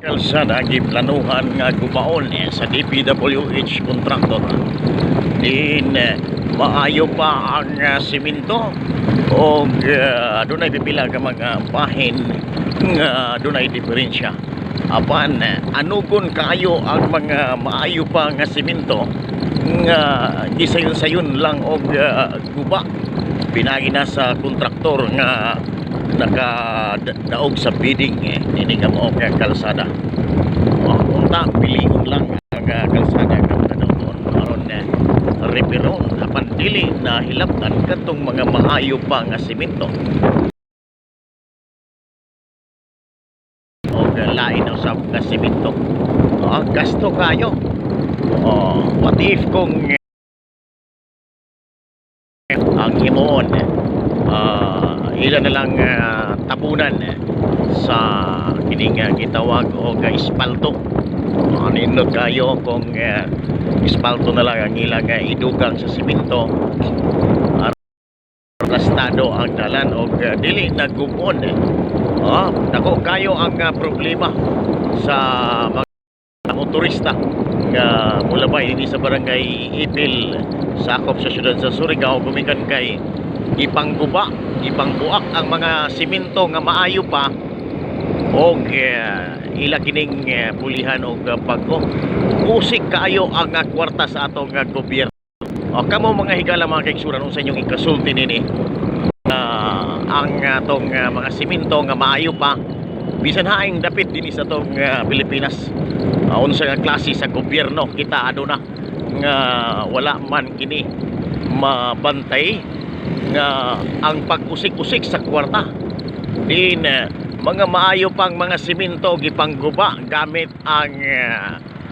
Kalsada giplanuhan nga gubaon sa DPWH contractor. Din maayo pa ang simento o dunay pipila ka mga bahin nga dunay diferensya. Apan anugon kaayo ang mga maayo pa nga simento nga gisayon-sayon lang og guba pinagi na sa kontraktor nga nakadaog sa bidding ini nga mao nga kalsada. Unta pilion lang ang kalsada nga kanungon aron repiron apan dili na hilabtan kadtong mga maayo pa nga semento o lain usab nga semento. Gasto kayo. What if kung ang himuon ila na lang tabunan sa kining gitawag og espalto. Nindot kayo kung espalto na lang ang ilang idugang sa simento. Rastado ang dalan og dili nagubon. Dako kayo ang problema sa mga motorista nga mulabay hindi sa barangay Ipil sakop sa syudad sa Surigao gumikan kay ipangguba, ipangbuak ang mga simento nga maayo pa og ila kining pulihan og pagko usik kaayo ang kwarta sa atong gobyerno. Kamo mga higala mga kaigsuran unsa inyong ikasulti nini ang atong mga simento nga maayo pa bisan haing dapit dinhi sa atong Pilipinas. Unsa nga klase sa gobyerno kita aduna nga wala man kini mabantay nga ang pag-usik-usik sa kwarta. Din mga maayo pang mga simento gipangguba gamit ang